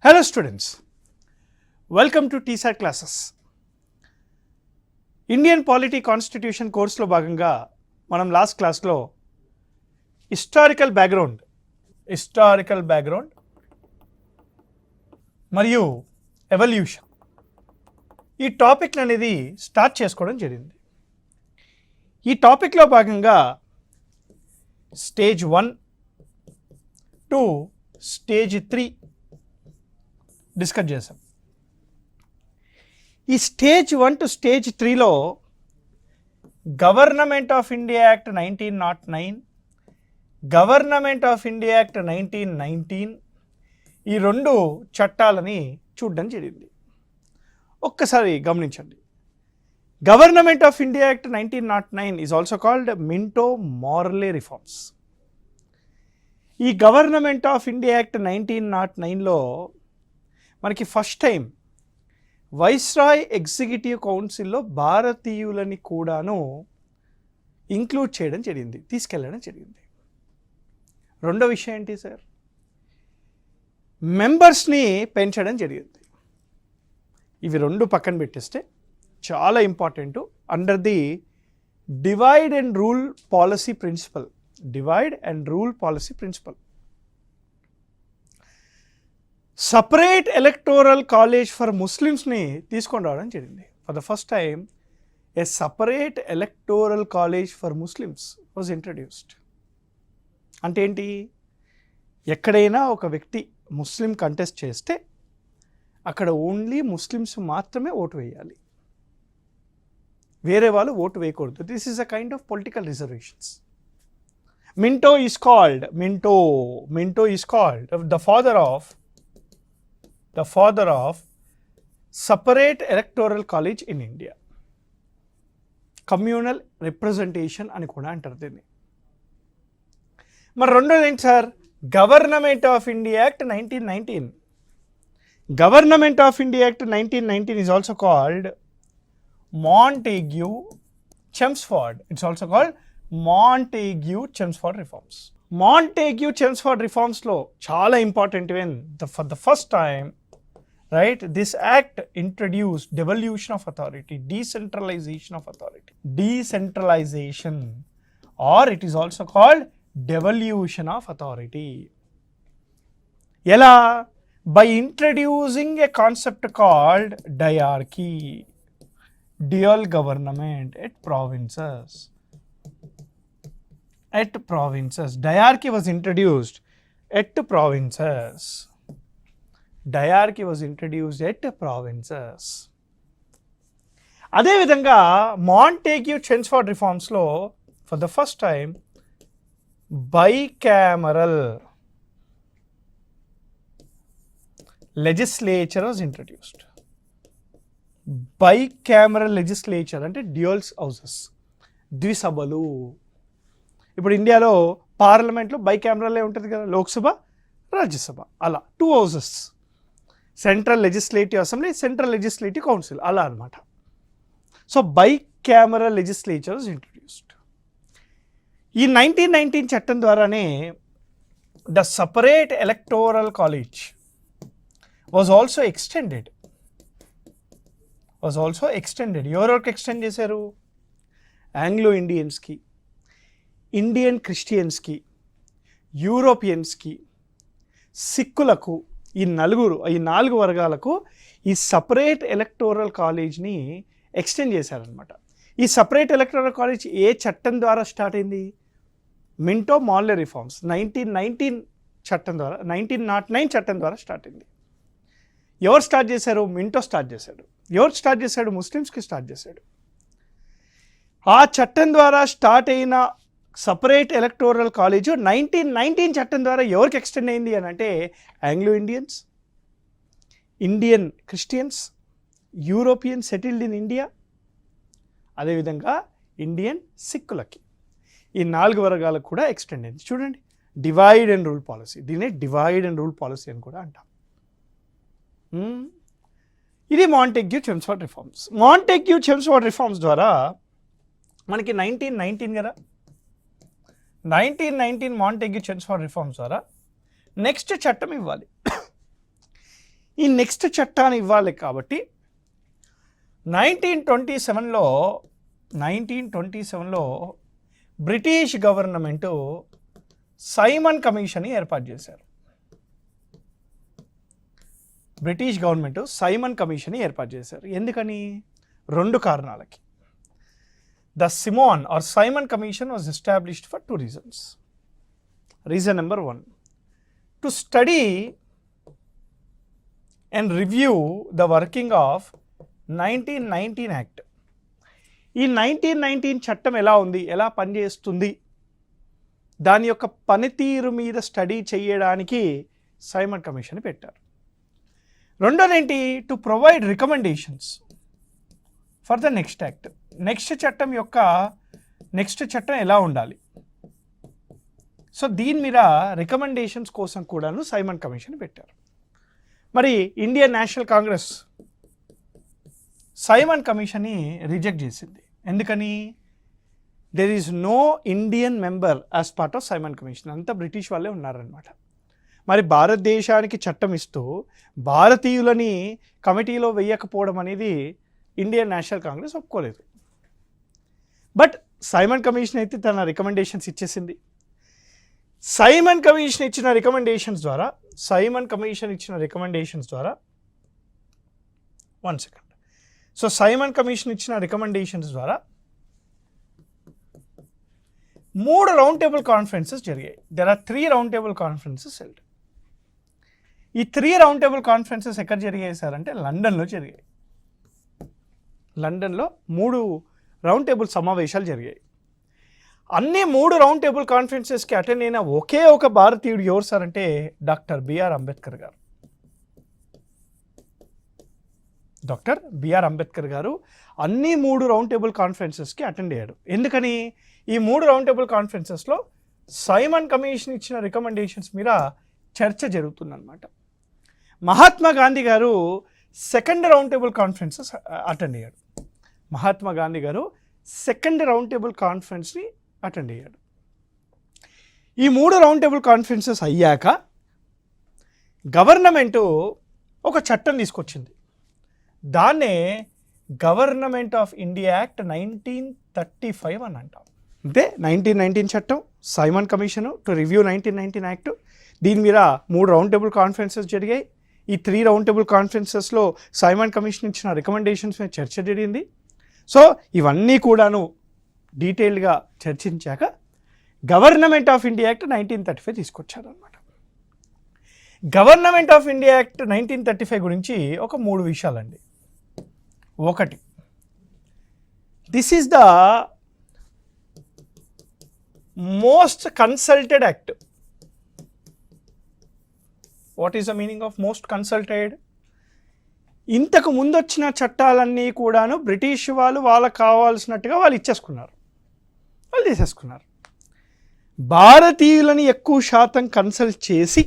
Hello students, welcome to TSAT classes. Indian polity constitution కోర్సులో భాగంగా మనం లాస్ట్ క్లాస్లో హిస్టారికల్ బ్యాక్గ్రౌండ్ మరియు ఎవల్యూషన్ ఈ టాపిక్ అనేది స్టార్ట్ చేసుకోవడం జరిగింది. ఈ టాపిక్లో భాగంగా స్టేజ్ 1 టు స్టేజ్ 3 డిస్కస్ చేసాం. ఈ స్టేజ్ 1 టు స్టేజ్ 3లో Government of India Act 1909, Government of India Act 1919 ఈ రెండు చట్టాలని చూడడం జరిగింది. ఒక్కసారి గమనించండి. Government of India Act 1909 is also called Minto Morley reforms. ఈ గవర్నమెంట్ ఆఫ్ ఇండియా యాక్ట్ 1909లో మనకి ఫస్ట్ టైం వైస్రాయ్ ఎగ్జిక్యూటివ్ కౌన్సిల్లో భారతీయులని కూడాను ఇంక్లూడ్ చేయడం జరిగింది, తీసుకెళ్ళడం జరిగింది. రెండో విషయం ఏంటి సార్? మెంబర్స్ని పెంచడం జరిగింది. ఇవి రెండు పక్కన పెట్టేస్తే చాలా important. Under the divide and rule policy principle separate electoral college for ముస్లిమ్స్ని తీసుకొని రావడం జరిగింది. For the first time a separate electoral college for Muslims was introduced. అంటే ఏంటి? ఎక్కడైనా ఒక వ్యక్తి ముస్లిం కంటెస్ట్ చేస్తే అక్కడ ఓన్లీ ముస్లిమ్స్ మాత్రమే ఓటు వేయాలి, వేరే వాళ్ళు ఓటు వేయకూడదు. This is a kind of political reservations. Minto is called the father of separate electoral college in India. Communal representation అని కూడా అంటారు దీన్ని. మరి రెండోది ఏంటి sir? Government of India Act 1919. Government of India Act 1919 is also called Montagu-Chelmsford. It's also called Montagu-Chelmsford reforms. Montagu-Chelmsford reformsలో చాలా important. For the first time, right, this act introduced devolution of authority, decentralization, or it is also called devolution of authority. Ela? By introducing a concept called diarchy, dual government at provinces. Diarchy was introduced at provinces. అదేవిధంగా Montagu Chelmsford రిఫార్మ్స్లో for the first time bicameral legislature was introduced. Bicameral legislature అంటే dual houses, ద్విసభలు. ఇప్పుడు ఇండియాలో పార్లమెంట్లో బైకామరలే ఉంటుంది కదా, లోక్సభ, రాజ్యసభ, అలా 2 houses, central legislative assembly, central legislative council, అలా అనమాట. So bicameral legislature was introduced. ఈ 1919 చట్టం ద్వారానే the separate electoral college was also extended. ఎవరెవరికి ఎక్స్టెండ్ చేశారు? ఆంగ్లో ఇండియన్స్కి, ఇండియన్ క్రిస్టియన్స్కి, యూరోపియన్స్కి, సిక్కులకు, ఈ 4 వర్గాలకు ఈ సపరేట్ ఎలక్టోరల్ కాలేజ్ని ఎక్స్టెండ్ చేశారనమాట. ఈ సపరేట్ ఎలక్టోరల్ కాలేజ్ ఏ చట్టం ద్వారా స్టార్ట్ అయింది? మింటో మార్లే రిఫార్మ్స్ 1919 చట్టం ద్వారా, 1909 చట్టం ద్వారా స్టార్ట్ అయింది. ఎవరు స్టార్ట్ చేశారు? మింటో స్టార్ట్ చేశాడు. ఎవరు స్టార్ట్ చేశాడు? ముస్లిమ్స్కి స్టార్ట్ చేశాడు. ఆ చట్టం ద్వారా స్టార్ట్ అయిన సపరేట్ ఎలక్టోరల్ కాలేజ్ 1919 చట్టం ద్వారా ఎవరికి ఎక్స్టెండ్ అయింది అని అంటే Anglo Indians, Indian Christians, European settled in India, అదేవిధంగా ఇండియన్ సిక్కులకి, ఈ 4 వర్గాలకు కూడా ఎక్స్టెండ్ అయింది. చూడండి, డివైడ్ అండ్ రూల్ పాలసీ. దీన్ని డివైడ్ అండ్ రూల్ పాలసీ అని కూడా అంటాం. ఇది మాంటేగ్యూ-చెమ్స్ఫోర్డ్ రిఫార్మ్స్ ద్వారా మనకి 1919 కదా, 1919 మాంటేగ్యూ-చెమ్స్ఫోర్డ్ రిఫార్మ్స్ ద్వారా నెక్స్ట్ చట్టం ఇవ్వాలి. ఈ నెక్స్ట్ చట్టాన్ని ఇవ్వాలి కాబట్టి 1927లో బ్రిటిష్ గవర్నమెంటు సైమన్ కమిషన్ని ఏర్పాటు చేశారు. బ్రిటిష్ గవర్నమెంట్ సైమన్ కమిషన్ని ఏర్పాటు చేశారు. ఎందుకని? 2 కారణాలకి. The Simon or Simon commission was established for 2 reasons. Reason number 1, to study and review the working of 1919 Act. ఈ 1919 చట్టం ఎలా ఉంది, ఎలా పనిచేస్తుంది, దాని యొక్క పనితీరు మీద స్టడీ చేయడానికి సైమన్ కమిషన్ పెట్టారు. రెండోదేంటి? To provide recommendations for the next act. Next చట్టం ఎలా ఉండాలి, సో దీని మీద రికమెండేషన్స్ కోసం కూడాను సైమన్ కమిషన్ పెట్టారు. మరి ఇండియన్ నేషనల్ కాంగ్రెస్ సైమన్ కమిషన్ని రిజెక్ట్ చేసింది. ఎందుకని? There is no Indian member as part of Simon commission. అంతా బ్రిటిష్ వాళ్ళే ఉన్నారనమాట. మరి భారతదేశానికి చట్టం ఇస్తూ భారతీయులని కమిటీలో వేయకపోవడం అనేది ఇండియన్ నేషనల్ కాంగ్రెస్ ఒప్పుకోలేదు. బట్ సైమన్ కమిషన్ అయితే తన రికమెండేషన్స్ ఇచ్చేసింది. సైమన్ కమిషన్ ఇచ్చిన రికమెండేషన్స్ ద్వారా 1 second. సో సైమన్ కమిషన్ ఇచ్చిన రికమెండేషన్స్ ద్వారా 3 రౌండ్ టేబుల్ కాన్ఫరెన్సెస్ జరిగాయి. There are 3 round table conferences held. ఈ 3 రౌండ్ టేబుల్ కాన్ఫరెన్సెస్ ఎక్కడ జరిగాయి సార్ అంటే లండన్లో జరిగాయి. లండన్లో 3 రౌండ్ టేబుల్ సమావేశాలు జరిగాయి. అన్ని 3 రౌండ్ టేబుల్ కాన్ఫరెన్సెస్కి అటెండ్ అయిన ఒకే ఒక భారతీయుడు ఎవరు సార్ అంటే డాక్టర్ బిఆర్ అంబేద్కర్ గారు. డాక్టర్ బిఆర్ అంబేద్కర్ గారు అన్ని 3 రౌండ్ టేబుల్ కాన్ఫరెన్సెస్కి అటెండ్ అయ్యాడు. ఎందుకని? ఈ 3 రౌండ్ టేబుల్ కాన్ఫరెన్సెస్లో సైమన్ కమిషన్ ఇచ్చిన రికమెండేషన్స్ మీద చర్చ జరుగుతుందన్నమాట. మహాత్మా గాంధీ గారు 2nd round table conferences attend అయ్యాడు. మహాత్మా గాంధీ గారు 2nd రౌండ్ టేబుల్ కాన్ఫరెన్స్ని అటెండ్ అయ్యాడు. ఈ 3 రౌండ్ టేబుల్ కాన్ఫరెన్సెస్ అయ్యాక గవర్నమెంటు ఒక చట్టం తీసుకొచ్చింది. దాన్నే గవర్నమెంట్ ఆఫ్ ఇండియా యాక్ట్ 1935 అని అంటాం. అంటే 1919 చట్టం, Simon commission to review 1919 act. దీని మీద 3 రౌండ్ టేబుల్ కాన్ఫరెన్సెస్ జరిగాయి. ఈ 3 రౌండ్ టేబుల్ కాన్ఫరెన్సెస్లో సైమన్ కమిషన్ ఇచ్చిన రికమెండేషన్స్ మీద చర్చ జరిగింది. సో ఇవన్నీ కూడాను డీటెయిల్డ్గా చర్చించాక గవర్నమెంట్ ఆఫ్ ఇండియా యాక్ట్ 1935 తీసుకొచ్చారనమాట. గవర్నమెంట్ ఆఫ్ ఇండియా యాక్ట్ 1935 గురించి ఒక 3 విషయాలండి. 1, this is the most consulted act. What is the meaning of most consulted? ఇంతకు ముందు వచ్చిన చట్టాలన్నీ కూడాను బ్రిటిష్ వాళ్ళకి కావాల్సినట్టుగా వాళ్ళు ఇచ్చేసుకున్నారు, వాళ్ళు తీసేసుకున్నారు. భారతీయులని ఎక్కువ శాతం కన్సల్ట్ చేసి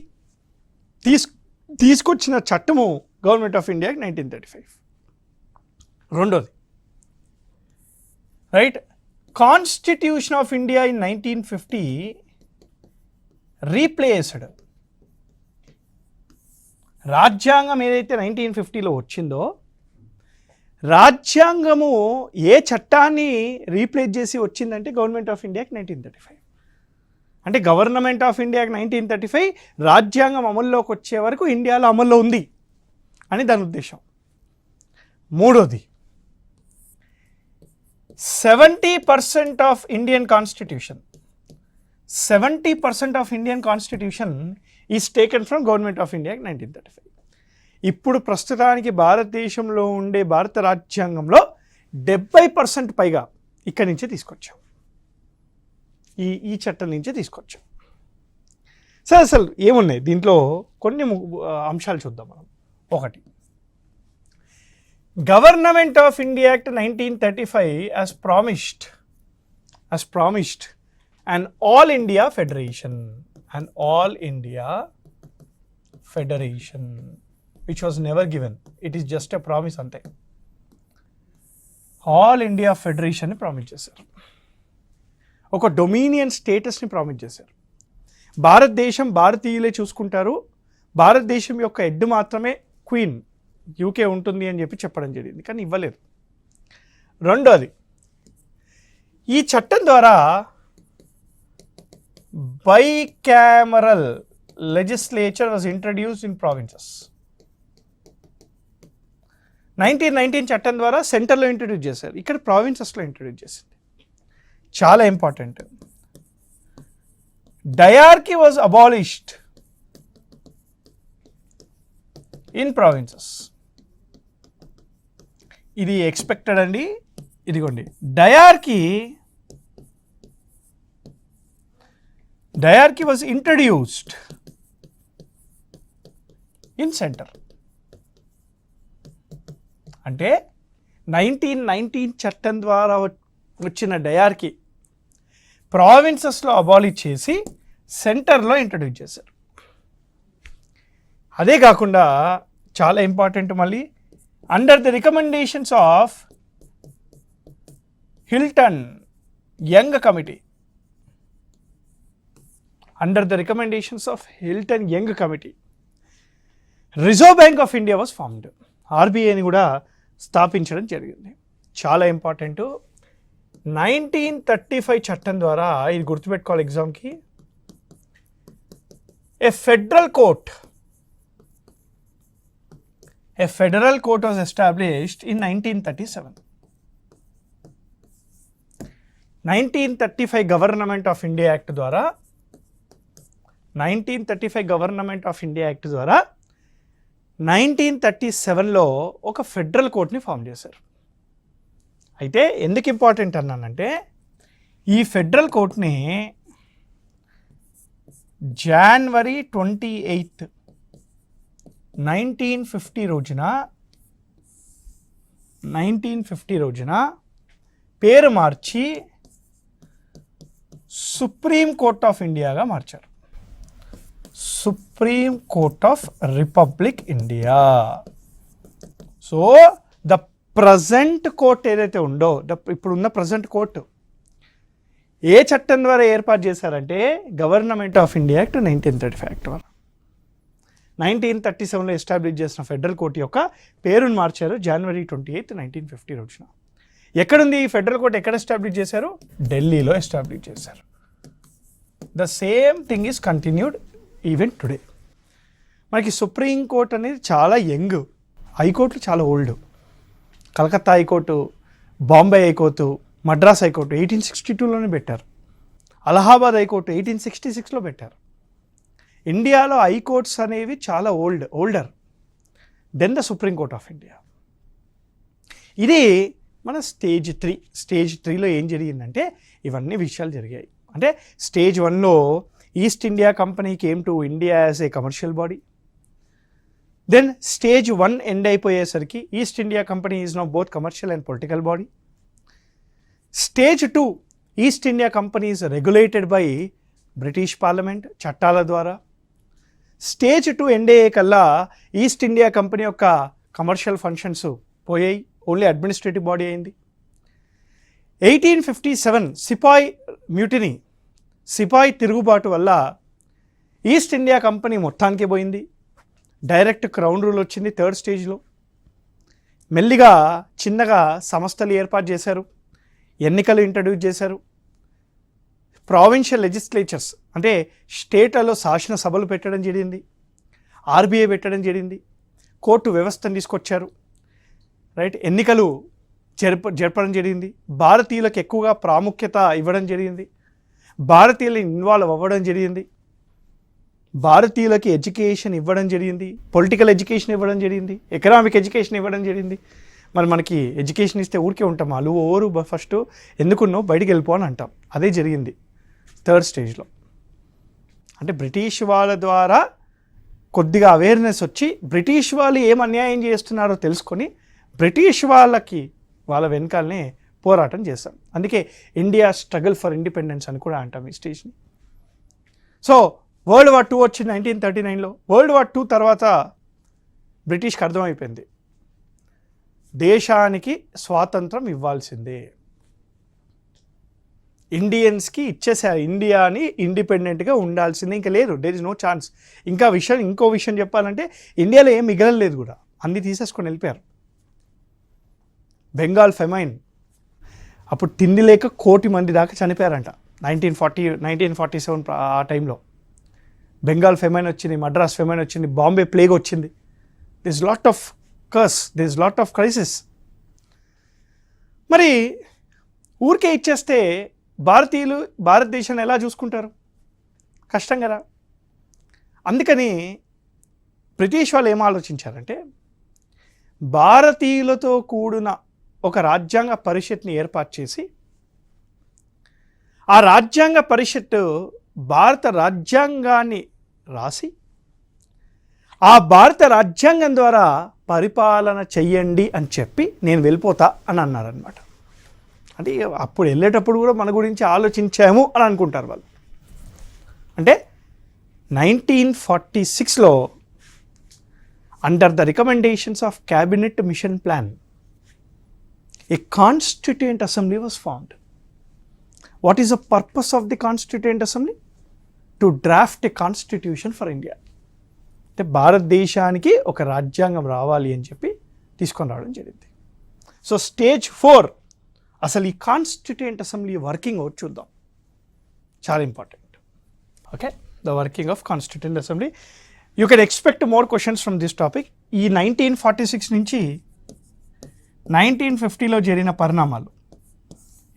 తీసుకొచ్చిన చట్టము గవర్నమెంట్ ఆఫ్ ఇండియా 1935. రెండోది, right, constitution of India in 1950 replaced. రాజ్యాంగం ఏదైతే 1950లో వచ్చిందో, రాజ్యాంగము ఏ చట్టాన్ని రీప్లేస్ చేసి వచ్చిందంటే గవర్నమెంట్ ఆఫ్ ఇండియాకి 1935. అంటే గవర్నమెంట్ ఆఫ్ ఇండియాకి 1935 రాజ్యాంగం అమల్లోకి వచ్చే వరకు ఇండియాలో అమల్లో ఉంది అని దాని ఉద్దేశం. మూడోది, 70% of Indian constitution, 70% of Indian constitution is taken from government of India 1935. ఇప్పుడు ప్రస్తుతానికి భారతదేశంలో ఉండే భారత రాజ్యాంగంలో 70% పైగా ఇక్కడి నుంచే తీసుకొచ్చాం, ఈ చట్టం నుంచే తీసుకొచ్చాం. సరే, అసలు ఏమున్నాయి దీంట్లో కొన్ని అంశాలు చూద్దాం మనం. 1, government of India Act 1935 as promised an all India federation, which was never given. It is just a promise ante. All India ఫెడరేషన్ని ప్రామిస్ చేశారు, ఒక డొమినియన్ స్టేటస్ని ప్రామిస్ చేశారు. భారతదేశం భారతీయులే చూసుకుంటారు, భారతదేశం యొక్క హెడ్ మాత్రమే క్వీన్, యూకే ఉంటుంది అని చెప్పడం జరిగింది, కానీ ఇవ్వలేదు. రెండోది, ఈ చట్టం ద్వారా bicameral legislature was introduced in provinces. 1919 చట్టం ద్వారా సెంటర్లో ఇంట్రడ్యూస్ చేశారు, ఇక్కడ ప్రావిన్సెస్లో ఇంట్రడ్యూస్ చేసింది. చాలా important. Dyarchy was abolished in provinces. ఇది ఎక్స్పెక్టెడ్ అండి. ఇదిగోండి, dyarchy was introduced in centre. అంటే 1919 చట్టం ద్వారా వచ్చిన డయార్కీ ప్రావిన్సెస్లో అబాలిష్ చేసి సెంటర్లో ఇంట్రడ్యూస్ చేశారు. అదే కాకుండా చాలా ఇంపార్టెంట్, మళ్ళీ under the recommendations of Hilton Young committee, Reserve Bank of India was formed. ఆర్బీఐని కూడా స్థాపించడం జరిగింది. చాలా ఇంపార్టెంట్. 1935 చట్టం ద్వారా, ఇది గుర్తుపెట్టుకోవాలి ఎగ్జామ్కి, a federal court was established in 1937. 1935 Government of India Act ద్వారా 1937లో ఒక ఫెడరల్ కోర్ట్ని ఫామ్ చేశారు. అయితే ఎందుకు ఇంపార్టెంట్ అన్నానంటే, ఈ ఫెడరల్ కోర్ట్ని January 28, 1950 రోజున పేరు మార్చి సుప్రీం కోర్ట్ ఆఫ్ ఇండియాగా మార్చారు. Supreme court of republic India. So the present court ఏదైతే ఉందో, ఇప్పుడున్న ప్రజెంట్ కోర్టు ఏ చట్టం ద్వారా ఏర్పాటు చేశారంటే government of India Act 1935 act ద్వారా. 1937లో ఎస్టాబ్లిష్ చేసిన ఫెడరల్ కోర్టు యొక్క పేరును మార్చారు January 28, 1950 రోజున. ఎక్కడుంది ఈ ఫెడరల్ కోర్ట్? ఎక్కడ ఎస్టాబ్లిష్ చేశారు? ఢిల్లీలో ఎస్టాబ్లిష్ చేశారు. The same thing is continued even today. మనకి సుప్రీం కోర్ట్ అనేది చాలా యంగ్, హైకోర్టులు చాలా old. Calcutta high court, Bombay high court, Madras high court 1862లోనే పెట్టారు. అలహాబాద్ హైకోర్టు 1866లో పెట్టారు. ఇండియాలో హైకోర్ట్స్ అనేవి చాలా older than the supreme court of India. ఇది మన స్టేజ్ 3. స్టేజ్ 3లో ఏం జరిగిందంటే ఇవన్నీ విషయాలు జరిగాయి. అంటే స్టేజ్ 1లో East India Company came to India as a commercial body. Then stage 1 end అయిపోయేసరికి East India Company is now both commercial and political body. Stage 2, East India Company is regulated by British parliament చట్టాల ద్వారా. Stage 2 end అయ్యే కల్లా East India Company యొక్క commercial functions పోయాయి, only administrative body అయింది. 1857 సిపాయి తిరుగుబాటు వల్ల ఈస్ట్ ఇండియా కంపెనీ మొత్తానికి పోయింది. డైరెక్ట్ క్రౌన్ రూల్ వచ్చింది 3rd స్టేజ్లో. మెల్లిగా చిన్నగా సంస్థలు ఏర్పాటు చేశారు, ఎన్నికలు ఇంట్రడ్యూస్ చేశారు. ప్రావిన్షియల్ లెజిస్లేచర్స్ అంటే స్టేట్లలో శాసనసభలు పెట్టడం జరిగింది, ఆర్బీఐ పెట్టడం జరిగింది, కోర్టు వ్యవస్థను తీసుకొచ్చారు, రైట్. ఎన్నికలు జరపడం జరిగింది. భారతీయులకు ఎక్కువగా ప్రాముఖ్యత ఇవ్వడం జరిగింది, భారతీయులు ఇన్వాల్వ్ అవ్వడం జరిగింది, భారతీయులకి ఎడ్యుకేషన్ ఇవ్వడం జరిగింది, పొలిటికల్ ఎడ్యుకేషన్ ఇవ్వడం జరిగింది, ఎకనామిక్ ఎడ్యుకేషన్ ఇవ్వడం జరిగింది. మరి మనకి ఎడ్యుకేషన్ ఇస్తే ఊరికే ఉంటాం, అలు ఓరు ఫస్ట్ ఎందుకున్నో బయటికి వెళ్ళిపో అని అంటాం. అదే జరిగింది 3rd స్టేజ్లో. అంటే బ్రిటిష్ వాళ్ళ ద్వారా కొద్దిగా అవేర్నెస్ వచ్చి బ్రిటిష్ వాళ్ళు ఏం అన్యాయం చేస్తున్నారో తెలుసుకొని బ్రిటిష్ వాళ్ళ వెనకాలనే పోరాటం చేస్తాం. అందుకే ఇండియా స్ట్రగుల్ ఫర్ ఇండిపెండెన్స్ అని కూడా అంటాం ఈ స్టేజ్ని. సో World War II వచ్చింది 1939లో. World War II తర్వాత బ్రిటిష్కి అర్థమైపోయింది దేశానికి స్వాతంత్రం ఇవ్వాల్సిందే. ఇండియన్స్కి ఇచ్చేసారు. ఇండియాని ఇండిపెండెంట్గా ఉండాల్సిందే, ఇంకా లేదు, దేర్ ఇస్ నో ఛాన్స్. ఇంకో విషయం చెప్పాలంటే ఇండియాలో ఏం మిగలలేదు కూడా, అన్నీ తీసేసుకొని వెళ్ళిపోయారు. బెంగాల్ ఫెమైన్ అప్పుడు తిండి లేక 1 కోటి మంది దాకా చనిపోయారంట 1947 ఆ టైంలో. బెంగాల్ ఫెమైన్ వచ్చింది, మద్రాస్ ఫెమైన్ వచ్చింది, బాంబే ప్లేగ్ వచ్చింది. This is lot of curse, this is lot of crisis. మరి ఊరికే ఇచ్చేస్తే భారతదేశాన్ని ఎలా చూసుకుంటారు? కష్టం కదా. అందుకని బ్రిటిష్ వాళ్ళు ఏం ఆలోచించారంటే భారతీయులతో కూడిన ఒక రాజ్యాంగ పరిషత్ని ఏర్పాటు చేసి ఆ రాజ్యాంగ పరిషత్తు భారత రాజ్యాంగాన్ని రాసి ఆ భారత రాజ్యాంగం ద్వారా పరిపాలన చెయ్యండి అని చెప్పి నేను వెళ్ళిపోతా అని అన్నారనమాట. అంటే అప్పుడు వెళ్ళేటప్పుడు కూడా మన గురించి ఆలోచించాము అని అనుకుంటారు వాళ్ళు. అంటే 1946లో under the recommendations of cabinet mission plan a constituent assembly was formed. What is the purpose of the constituent assembly? To draft a constitution for India. అంటే భారతదేశానికి ఒక రాజ్యాంగం రావాలి అని చెప్పి తీసుకొని రావడం జరిగింది. సో స్టేజ్ 4 అసలు ఈ కాన్స్టిట్యూయెంట్ అసెంబ్లీ వర్కింగ్ అవుట్ చూద్దాం, చాలా important. Okay, the working of constituent assembly. You can expect more questions from this topic. ఈ 1946 నుంచి 1950లో జరిగిన పరిణామాలు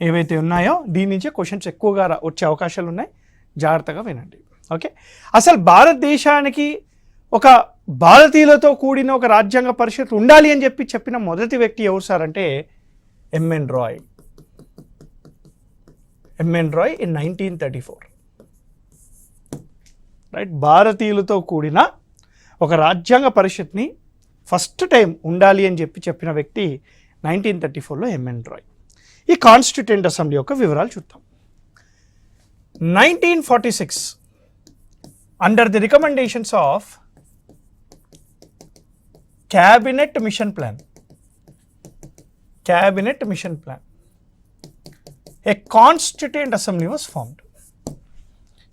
ఏవైతే ఉన్నాయో దీని నుంచే క్వశ్చన్స్ ఎక్కువగా వచ్చే అవకాశాలు ఉన్నాయి, జాగ్రత్తగా వినండి. ఓకే, అసలు భారతదేశానికి ఒక భారతీయులతో కూడిన ఒక రాజ్యాంగ పరిషత్ ఉండాలి అని చెప్పిన మొదటి వ్యక్తి ఎవరు సార్ అంటే M N Roy. M N Roy in 1934. Right, భారతీయులతో కూడిన ఒక రాజ్యాంగ పరిషత్ని ఫస్ట్ టైం ఉండాలి అని చెప్పిన వ్యక్తి 1934లో ఎంఎన్ రాయ్. ఈ కాన్స్టిట్యూయెంట్ అసెంబ్లీ యొక్క వివరాలు చూద్దాం. 1946 under the recommendations of cabinet mission plan, a constituent assembly was formed.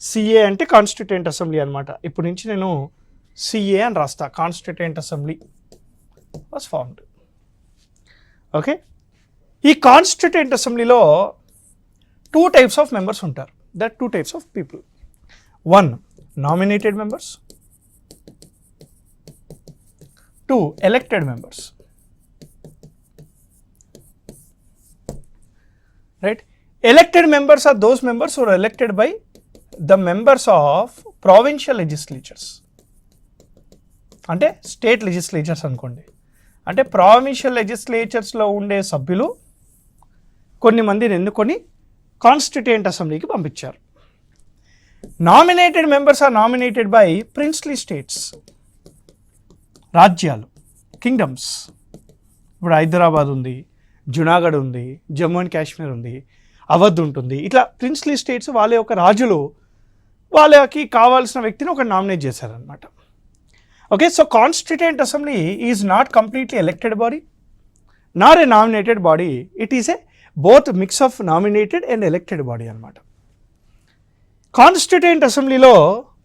CA అంటే కాన్స్టిట్యూయెంట్ అసెంబ్లీ అనమాట. ఇప్పుడు నుంచి నేను సిఏ అని రాస్తా. Constituent assembly was formed. Okay, ఈ కాన్స్టిట్యూయెంట్ అసెంబ్లీలో 2 types ఆఫ్ మెంబర్స్ ఉంటారు. That 2 types of people. 1 nominated members, 2 elected members. Right, elected members are those members who are elected by the members of provincial legislatures. అంటే state legislatures అనుకోండి. అంటే provincial లెజిస్లేచర్స్లో ఉండే సభ్యులు కొన్ని మందిని ఎన్నుకొని కాన్స్టిట్యూయెంట్ అసెంబ్లీకి పంపించారు. Nominated members are nominated by princely states, రాజ్యాలు, కింగ్డమ్స్. ఇప్పుడు హైదరాబాద్ ఉంది, జునాగఢ్ ఉంది, జమ్మూ అండ్ కాశ్మీర్ ఉంది, అవధ్ ఉంటుంది. ఇట్లా ప్రిన్స్లీ స్టేట్స్ వాళ్ళ యొక్క రాజులు వాళ్ళకి కావాల్సిన వ్యక్తిని ఒక నామినేట్ చేశారనమాట. Okay, so constituent assembly is not completely elected body nor a nominated body. It is a both mix of nominated and elected body అనమాట. కాన్స్టిట్యూయెంట్ అసెంబ్లీలో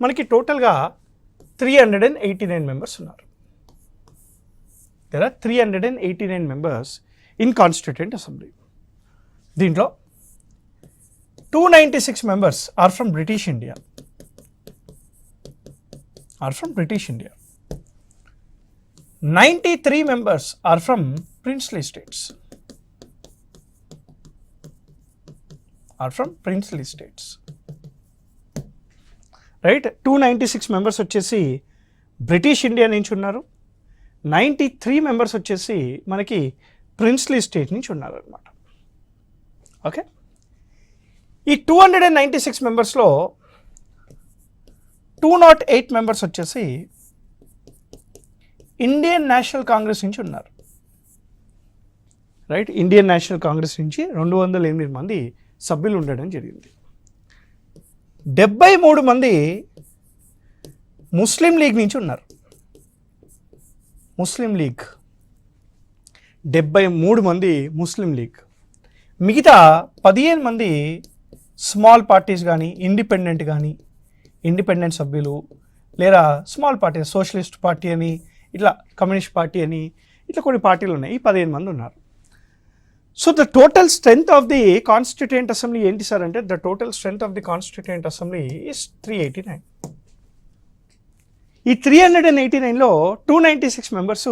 మనకి టోటల్గా 389 మెంబర్స్ ఉన్నారు. There are 389 members in constituent assembly. దీంట్లో 296 members are from British India. 93 members are from princely states. Right? 296 members వచ్చేసి British India నుంచి ఉన్నారు. 93 members వచ్చేసి మనకి ప్రిన్స్లీ స్టేట్ నుంచి ఉన్నారు అనమాట. ఓకే, ఈ 296 మెంబర్స్లో 208 మెంబర్స్ వచ్చేసి ఇండియన్ నేషనల్ కాంగ్రెస్ నుంచి ఉన్నారు. రైట్, ఇండియన్ నేషనల్ కాంగ్రెస్ నుంచి 208 మంది సభ్యులు ఉండడం జరిగింది. 73 మంది ముస్లిం లీగ్ నుంచి ఉన్నారు. 73 మంది ముస్లిం లీగ్. మిగతా 15 మంది స్మాల్ పార్టీస్ కానీ ఇండిపెండెంట్ సభ్యులు లేదా స్మాల్ పార్టీ సోషలిస్ట్ పార్టీ అని ఇట్లా కమ్యూనిస్ట్ పార్టీ అని ఇట్లా కొన్ని పార్టీలు ఉన్నాయి. ఈ 15 మంది ఉన్నారు. So the total strength of the constituent assembly ఏంటి సార్ అంటే the total strength of the constituent assembly is 389. ఈ 389లో 296 మెంబర్స్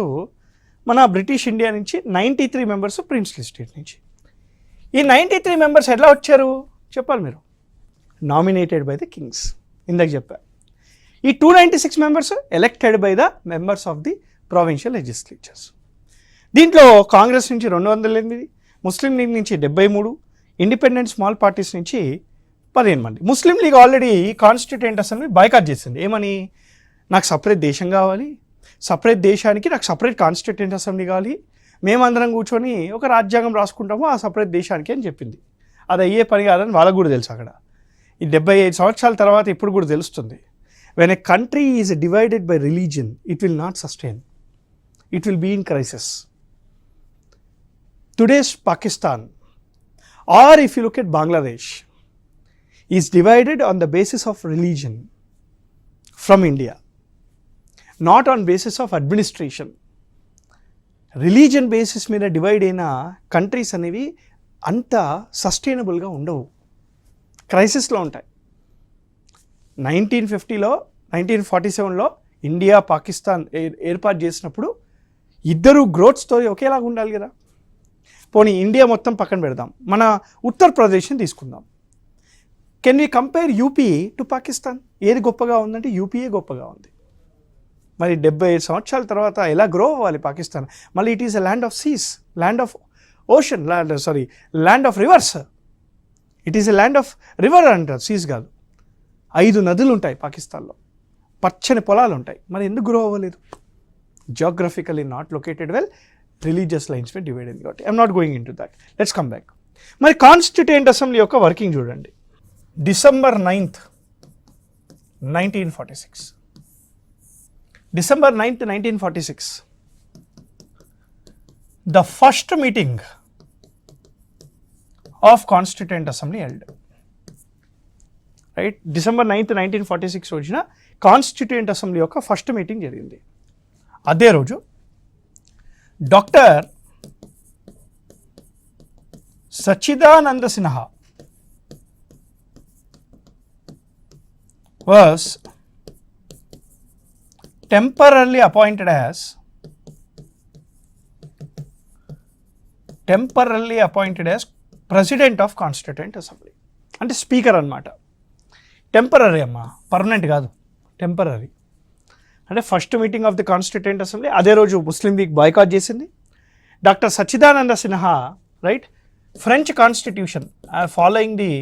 మన బ్రిటిష్ ఇండియా నుంచి, 93 మెంబర్స్ ప్రిన్స్లీ స్టేట్ నుంచి. ఈ 93 మెంబర్స్ ఎలా వచ్చారు చెప్పాలి మీరు. నామినేటెడ్ బై ద కింగ్స్, ఇందాక చెప్పా. ఈ 296 members elected by the members of the provincial legislatures. దీంట్లో కాంగ్రెస్ నుంచి 208, ముస్లిం లీగ్ నుంచి 73, ఇండిపెండెంట్ స్మాల్ పార్టీస్ నుంచి 15 మంది. Muslim League already constituent assembly boycott చేసింది. ఏమని? నాకు సపరేట్ దేశం కావాలి, సపరేట్ దేశానికి నాకు సపరేట్ కాన్స్టిట్యూయెంట్ అసెంబ్లీ కావాలి, మేమందరం కూర్చొని ఒక రాజ్యాంగం రాసుకుంటాము ఆ సపరేట్ దేశానికి అని చెప్పింది. అది అయ్యే పని కాదని వాళ్ళకు కూడా తెలుసు. అక్కడ ఈ 75 సంవత్సరాల తర్వాత ఇప్పుడు కూడా తెలుస్తుంది. When a country is divided by religion it will not sustain, it will be in crisis. Today's Pakistan, or if you look at Bangladesh, is divided on the basis of religion from India, not on basis of administration. Religion basis మీద divide అయిన countries అనేవి అంత సస్టైనబుల్గా ఉండవు, క్రైసిస్లో ఉంటాయి. 1947లో India Pakistan ఏర్పాటు చేసినప్పుడు ఇద్దరు growth story ఒకేలాగా ఉండాలి కదా. పోనీ ఇండియా మొత్తం పక్కన పెడదాం, మన ఉత్తరప్రదేశ్ని తీసుకుందాం. Can we compare UP to Pakistan? ఏది గొప్పగా ఉందంటే యూపీఏ గొప్పగా ఉంది. మరి 75 సంవత్సరాల తర్వాత ఎలా గ్రో అవ్వాలి పాకిస్తాన్? మళ్ళీ it is a land of seas, land of ocean, land of rivers. It is a land of river అంటారు, సీస్ కాదు. 5 నదులు ఉంటాయి పాకిస్తాన్లో, పచ్చని పొలాలు ఉంటాయి. మరి ఎందుకు గ్రో అవ్వలేదు? Geographically not located well, religious lines మీద డివైడ్ అయింది కాబట్టి. I'm not going in to that, let's come back. మరి కాన్స్టిట్యూయెంట్ అసెంబ్లీ యొక్క వర్కింగ్ చూడండి. December 9th, 1946. December 9th, 1946, the first meeting of Constituent Assembly held. Right? December 9th, 1946 రోజున constituent assembly యొక్క first meeting జరిగింది. అదే రోజు doctor Sachchidananda Sinha was temporarily appointed as President of Constituent Assembly. అంటే speaker అన్నమాట. Temporary అమ్మా, పర్మనెంట్ కాదు, టెంపరరీ. అంటే first meeting of the constituent assembly అదే రోజు ముస్లిం లీగ్ బాయ్కాట్ చేసింది. Doctor Sachchidananda Sinha, right, French constitution, following the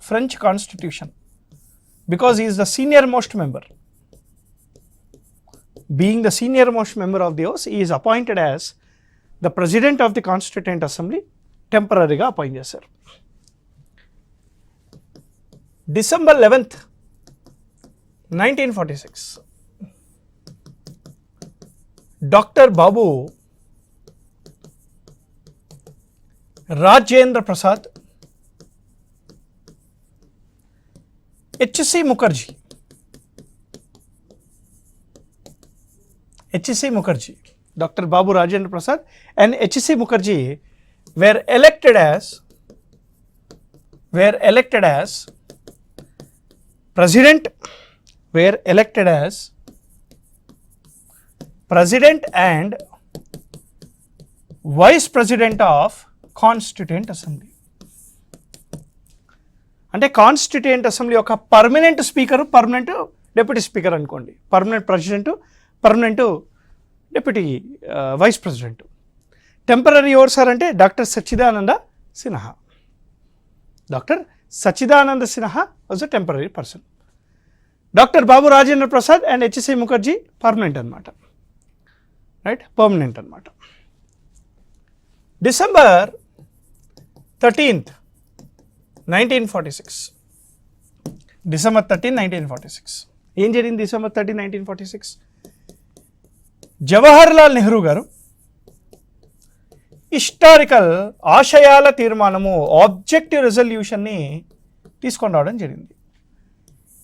French constitution, because he is the senior most member. Being the senior most member of the house, he is appointed as the President of the Constituent Assembly, temporarily appoint చేశారు. December 11th, 1946, Dr. Babu Rajendra Prasad, H.C. Mukherjee, Dr. Babu Rajendra Prasad and H.C. Mukherjee were elected as President and Vice President of Constituent Assembly. అంటే constituent assembly యొక్క permanent speaker, permanent deputy speaker అనుకోండి, permanent president, permanent deputy vice president. Temporary ఎవరు sir అంటే doctor Sachchidananda Sinha. Doctor Sachchidananda Sinha was a temporary person. Doctor Babu Rajendra Prasad and HC Mukherjee permanent అనమాట, right, permanent అనమాట. December 13th, 1946, December 13, 1946 ఏం జరిగింది? December 13, 1946 Jawaharlal Nehru గారు historical ఆశయాల తీర్మానము, ఆబ్జెక్టివ్ రెజల్యూషన్ని తీసుకొని రావడం జరిగింది.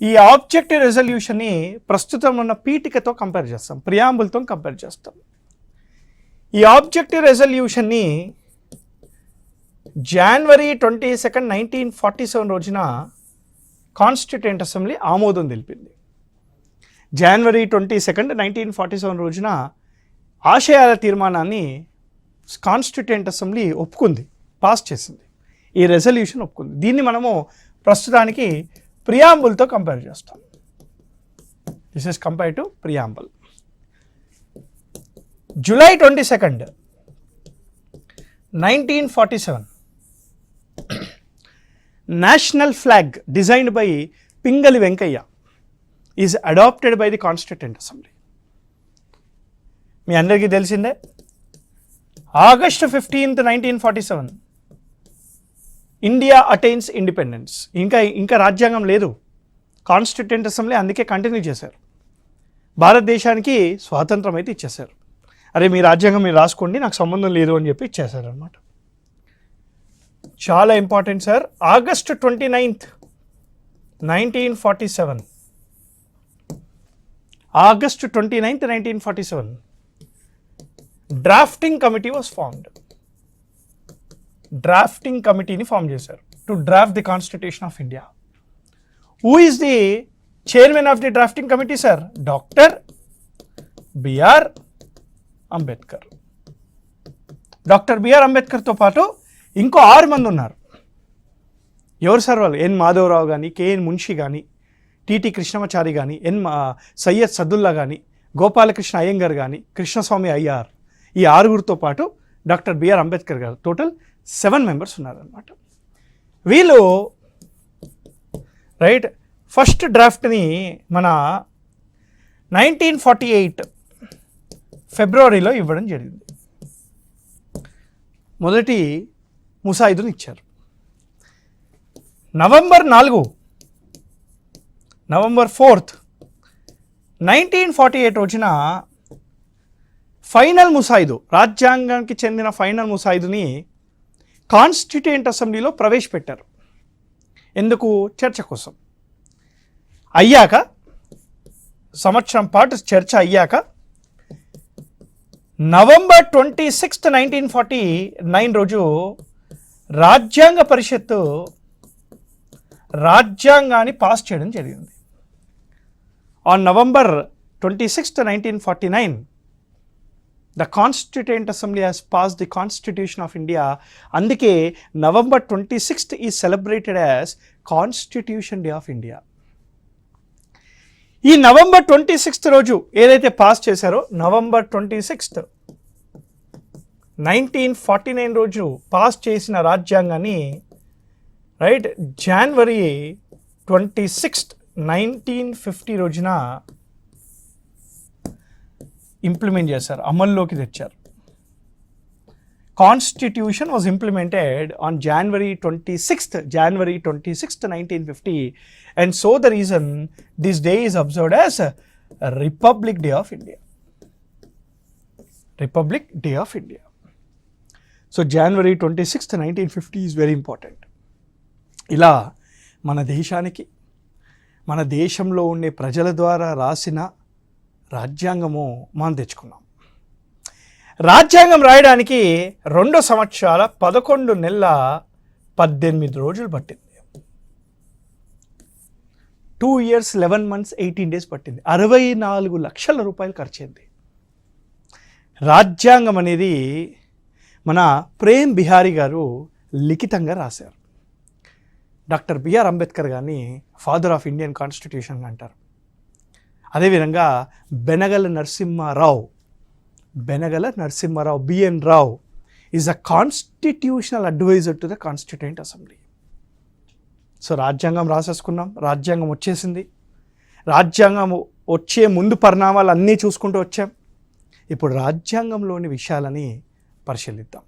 ఈ ఆబ్జెక్టివ్ రెజల్యూషన్ని ప్రస్తుతం ఉన్న పీఠికతో కంపేర్ చేస్తాం, ప్రియాంబుల్తో కంపేర్ చేస్తాం. ఈ ఆబ్జెక్టివ్ రెజల్యూషన్ని January 22, 1947 రోజున కాన్స్టిట్యూయెంట్ అసెంబ్లీ ఆమోదం తెలిపింది. January 22, 1947 రోజున ఆశయాల తీర్మానాన్ని కాన్స్టిట్యూయెంట్ అసెంబ్లీ ఒప్పుకుంది, పాస్ చేసింది. ఈ రెజల్యూషన్ ఒప్పుకుంది. దీన్ని మనము ప్రస్తుతానికి ప్రియాంబుల్తో కంపేర్ చేస్తాం. This is compare to preamble. July 22, 1947 national flag designed by Pingali Venkayya is adopted by the constituent assembly. మీ అందరికీ తెలిసిందే. August 15, 1947 India attains independence. ఇంకా రాజ్యాంగం లేదు. కాన్స్టిట్యూయెంట్ అసెంబ్లీ అందుకే కంటిన్యూ చేశారు. భారతదేశానికి స్వాతంత్రం అయితే ఇచ్చేశారు. అరే మీ రాజ్యాంగం మీరు రాసుకోండి, నాకు సంబంధం లేదు అని చెప్పి ఇచ్చేశారు అనమాట. చాలా important sir. August 29, 1947 August 29, 1947 drafting committee was formed. Drafting కమిటీని ఫామ్ చేశారు to draft the constitution of India. Who is the chairman of the drafting committee sir? Doctor BR Ambedkar. Doctor BR అంబేద్కర్తో పాటు ఇంకో 6 మంది ఉన్నారు. ఎవరు సార్ వాళ్ళు? ఎన్ మాధవరావు కానీ, కేఎన్ మున్షి కానీ, టిటి కృష్ణమాచారి కానీ, సయ్యద్ సదుల్లా కానీ, గోపాలకృష్ణ అయ్యంగార్ కానీ, కృష్ణస్వామి అయ్యార్, ఈ 6గురితో పాటు డాక్టర్ బిఆర్ అంబేద్కర్ గారు, టోటల్ 7 మెంబర్స్ ఉన్నారనమాట. వీళ్ళు రైట్ ఫస్ట్ డ్రాఫ్ట్ని మన 1948 ఫిబ్రవరిలో ఇవ్వడం జరిగింది. మొదటి ముసాయిదుని ఇచ్చారు. November 4, 1948 రోజున ఫైనల్ ముసాయిదు, రాజ్యాంగానికి చెందిన ఫైనల్ ముసాయిదుని కాన్స్టిట్యూయెంట్ అసెంబ్లీలో ప్రవేశపెట్టారు. ఎందుకు? చర్చ కోసం. అయ్యాక సంవత్సరం పాటు చర్చ అయ్యాక November 26, 1949 రోజు రాజ్యాంగ పరిషత్తు రాజ్యాంగాన్ని పాస్ చేయడం జరిగింది. On November 26, 1949 the constituent assembly has pass the constitution of India. అందుకే November 26 is celebrated as constitution day of India. ఈ November 26 రోజు ఏదైతే పాస్ చేశారో, November 26, 1949 రోజు పాస్ చేసిన రాజ్యాంగాన్ని రైట్ January 26, 1950 రోజున ఇంప్లిమెంట్ చేశారు, అమల్లోకి తెచ్చారు. Constitution was implemented on January 26, 1950, and so the reason this day is observed as Republic Day of India. Republic Day of India. So January 26, 1950 is very important. ఇలా మన దేశానికి, మన దేశంలో ఉండే ప్రజల ద్వారా రాసిన రాజ్యాంగము మనం తెచ్చుకున్నాం. రాజ్యాంగం రాయడానికి 2 సంవత్సరాల 11 నెలల 18 రోజులు పట్టింది. 2 years 11 months 18 days పట్టింది. 64 లక్షల రూపాయలు ఖర్చయింది. రాజ్యాంగం అనేది మన ప్రేమ్ బిహారీ గారు లిఖితంగా రాశారు. డాక్టర్ బిఆర్ అంబేద్కర్ గారిని ఫాదర్ ఆఫ్ ఇండియన్ కాన్స్టిట్యూషన్ అంటారు. అదేవిధంగా Benegal Narasimha Rao, BN Rao is a constitutional adviser to the constituent assembly. So రాజ్యాంగం రాసేసుకున్నాం, రాజ్యాంగం వచ్చేసింది. రాజ్యాంగం వచ్చే ముందు పరిణామాలు అన్నీ చూసుకుంటూ వచ్చాం. ఇప్పుడు రాజ్యాంగంలోని విషయాలని పరిశీలిద్దాం.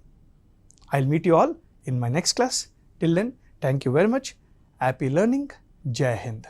I will meet you all in my next class. Till then, thank you very much. Happy learning. జై హింద్.